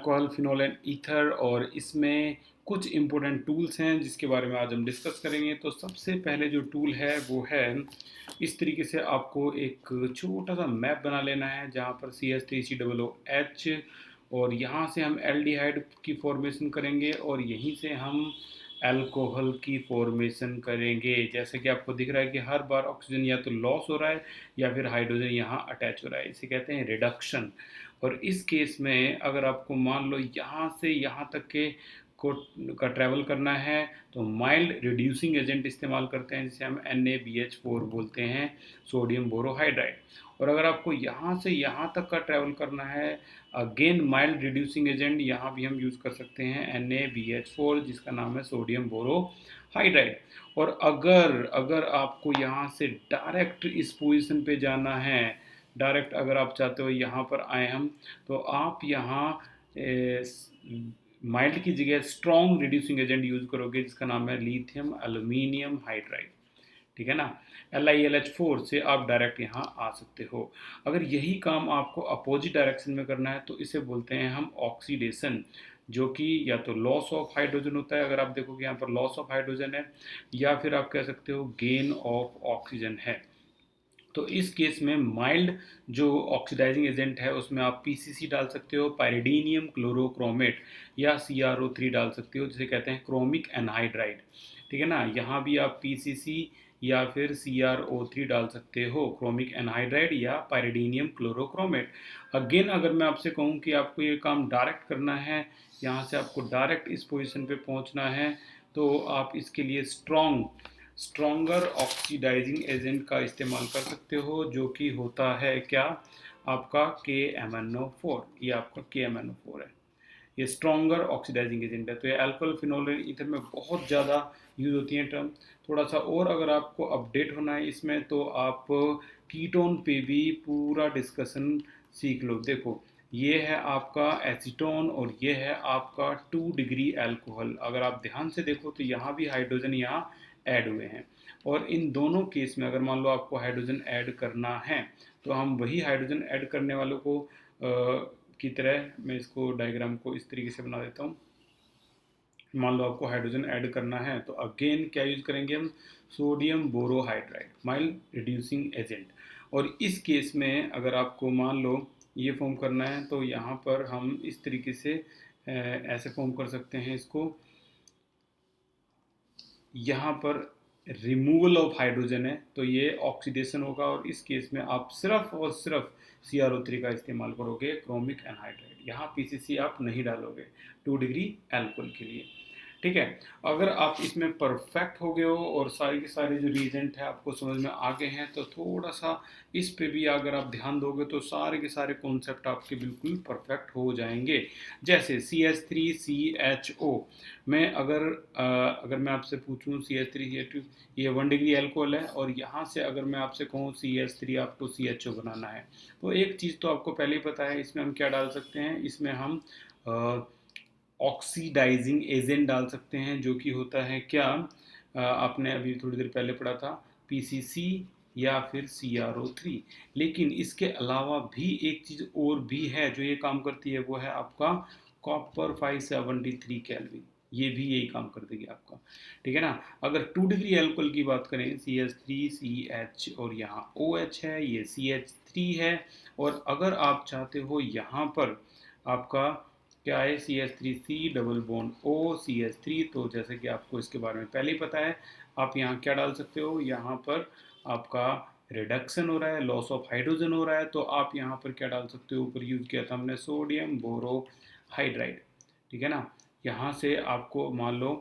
Alcohol phenol and ether, और इसमें कुछ इम्पोर्टेंट टूल्स हैं जिसके बारे में आज हम डिस्कस करेंगे। तो सबसे पहले जो टूल है वो है, इस तरीके से आपको एक छोटा सा मैप बना लेना है जहाँ पर CH3COOH, और यहाँ से हम एल्डिहाइड की फॉर्मेशन करेंगे और यहीं से हम अल्कोहल की फॉर्मेशन करेंगे। जैसे कि आपको दिख रहा है कि हर बार ऑक्सीजन या तो लॉस हो रहा है या फिर हाइड्रोजन यहाँ अटैच हो रहा है, इसे कहते हैं रिडक्शन। और इस केस में अगर आपको मान लो यहाँ से यहाँ तक के को का ट्रैवल करना है तो माइल्ड रिड्यूसिंग एजेंट इस्तेमाल करते हैं जिसे हम NaBH4 बोलते हैं, सोडियम बोरोहाइड्राइड। और अगर आपको यहाँ से यहाँ तक का ट्रैवल करना है, अगेन माइल्ड रिड्यूसिंग एजेंट यहाँ भी हम यूज़ कर सकते हैं NaBH4 जिसका नाम है सोडियम बोरोहाइड्राइड। और अगर अगर आपको यहाँ से डायरेक्ट इस पोजीशन पे जाना है, डायरेक्ट अगर आप चाहते हो यहाँ पर आए हम, तो आप यहाँ माइल्ड की जगह स्ट्रॉन्ग रिड्यूसिंग एजेंट यूज़ करोगे जिसका नाम है लिथियम एल्यूमिनियम हाइड्राइड। ठीक है ना, LiLH4 से आप डायरेक्ट यहाँ आ सकते हो। अगर यही काम आपको अपोजिट डायरेक्शन में करना है तो इसे बोलते हैं हम ऑक्सीडेशन, जो कि या तो लॉस ऑफ हाइड्रोजन होता है, अगर आप देखोगे यहाँ पर लॉस ऑफ हाइड्रोजन है, या फिर आप कह सकते हो गेन ऑफ ऑक्सीजन है। तो इस केस में माइल्ड जो ऑक्सीडाइजिंग एजेंट है उसमें आप PCC डाल सकते हो, पायरिडीनियम क्लोरोक्रोमेट, या CrO3 डाल सकते हो जिसे कहते हैं क्रोमिक एनहाइड्राइड। ठीक है ना, यहाँ भी आप PCC या फिर CrO3 डाल सकते हो, क्रोमिक एनहाइड्राइड या पायरिडीनियम क्लोरोक्रोमेट। अगेन अगर मैं आपसे कहूँ कि आपको ये काम डायरेक्ट करना है, यहाँ से आपको डायरेक्ट इस पोजीशन पे पहुँचना है, तो आप इसके लिए स्ट्रॉन्गर ऑक्सीडाइजिंग एजेंट का इस्तेमाल कर सकते हो, जो कि होता है क्या, आपका KMnO4। ये आपका KMnO4 है, ये स्ट्रॉन्गर ऑक्सीडाइजिंग एजेंट है। तो ये अल्कोहल फिनोल ईथर में बहुत ज़्यादा यूज़ होती है टर्म। थोड़ा सा और अगर आपको अपडेट होना है इसमें तो आप कीटोन पे भी पूरा डिस्कशन सीख लो। देखो, ये है आपका एसीटोन और ये है आपका 2 डिग्री अल्कोहल। अगर आप ध्यान से देखो तो यहाँ भी हाइड्रोजन यहाँ ऐड हुए हैं, और इन दोनों केस में अगर मान लो आपको हाइड्रोजन ऐड करना है तो हम वही हाइड्रोजन ऐड करने वालों को की तरह, मैं इसको डायग्राम को इस तरीके से बना देता हूँ। मान लो आपको हाइड्रोजन ऐड करना है तो अगेन क्या यूज करेंगे हम, sodium borohydride, mild reducing agent. और इस केस में अगर आपको मान लो ये फॉर्म करना है तो यहाँ पर हम इस तरीके से ऐसे फॉर्म कर सकते हैं इसको। यहाँ पर रिमूवल ऑफ हाइड्रोजन है तो ये ऑक्सीडेशन होगा, और इस केस में आप सिर्फ और सिर्फ CrO3 का इस्तेमाल करोगे, क्रोमिक एनहाइड्राइड। यहाँ PCC आप नहीं डालोगे 2 डिग्री अल्कोहल के लिए। ठीक है, अगर आप इसमें परफेक्ट हो गए हो और सारे के सारे जो रीजेंट है आपको समझ में आ गए हैं, तो थोड़ा सा इस पे भी अगर आप ध्यान दोगे तो सारे के सारे कॉन्सेप्ट आपके बिल्कुल परफेक्ट हो जाएंगे। जैसे CH3CHO में अगर मैं आपसे पूछूं CH3CH2, ये 1 डिग्री अल्कोहल है, और यहाँ से अगर मैं आपसे कहूँ CH3 आपको CHO बनाना है, तो एक चीज़ तो आपको पहले ही पता है, इसमें हम क्या डाल सकते हैं, इसमें हम ऑक्सीडाइजिंग एजेंट डाल सकते हैं, जो कि होता है क्या, आपने अभी थोड़ी देर पहले पढ़ा था, PCC या फिर CrO3। लेकिन इसके अलावा भी एक चीज़ और भी है जो ये काम करती है, वो है आपका कॉपर 573 केल्विन। ये भी यही काम कर देगी आपका। ठीक है ना, अगर 2 डिग्री अल्कोहल की बात करें, CH3CH और यहाँ OH है, ये CH3 है, और अगर आप चाहते हो यहाँ पर आपका क्या है, CH3C double bond O CH3, तो जैसे कि आपको इसके बारे में पहले ही पता है, आप यहाँ क्या डाल सकते हो, यहाँ पर आपका रिडक्शन हो रहा है, लॉस ऑफ हाइड्रोजन हो रहा है, तो आप यहाँ पर क्या डाल सकते हो, ऊपर यूज किया था हमने सोडियम बोरोहाइड्राइड। ठीक है ना, यहाँ से आपको मान लो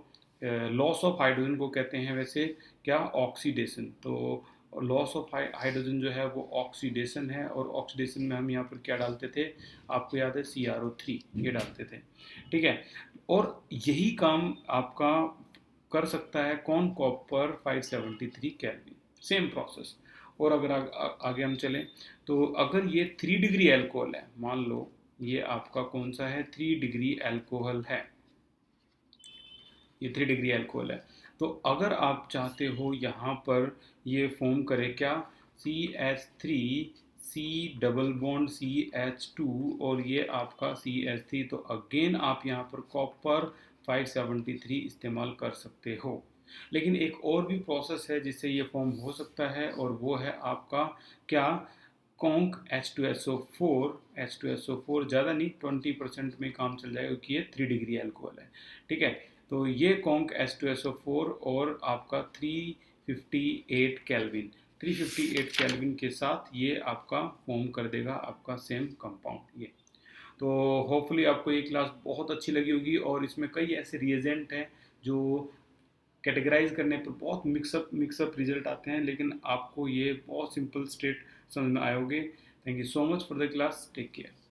लॉस ऑफ हाइड्रोजन को कहते हैं वैसे क्या, ऑक्सीडेशन। तो लॉस ऑफ हाइड्रोजन जो है वो ऑक्सीडेशन है, और ऑक्सीडेशन में हम यहाँ पर क्या डालते थे, आपको याद है CrO3 ये डालते थे। ठीक है, और यही काम आपका कर सकता है कौन, कॉपर 573 केल्विन, सेम प्रोसेस। और अगर आगे हम चलें तो अगर ये 3 डिग्री अल्कोहल है, मान लो ये आपका कौन सा है, 3 डिग्री अल्कोहल है, ये 3 डिग्री अल्कोहल है, तो अगर आप चाहते हो यहाँ पर ये फॉर्म करे क्या, CH3 C double bond CH2 और ये आपका CH3, तो अगेन आप यहाँ पर कॉपर 573 इस्तेमाल कर सकते हो। लेकिन एक और भी प्रोसेस है जिससे ये फॉर्म हो सकता है, और वो है आपका क्या, कॉन्क H2SO4 ज़्यादा नहीं, 20% में काम चल जाएगा क्योंकि ये 3 डिग्री एल्कोहल है। ठीक है, तो ये कॉन्क H2SO4 और आपका 358 केल्विन के साथ ये आपका फॉर्म कर देगा आपका सेम कंपाउंड ये। तो होपफुली आपको ये क्लास बहुत अच्छी लगी होगी, और इसमें कई ऐसे रिएजेंट हैं जो कैटेगराइज करने पर बहुत मिक्सअप रिजल्ट आते हैं, लेकिन आपको ये बहुत सिंपल स्टेट समझ में आए होंगे। Thank you so much for the class, take care.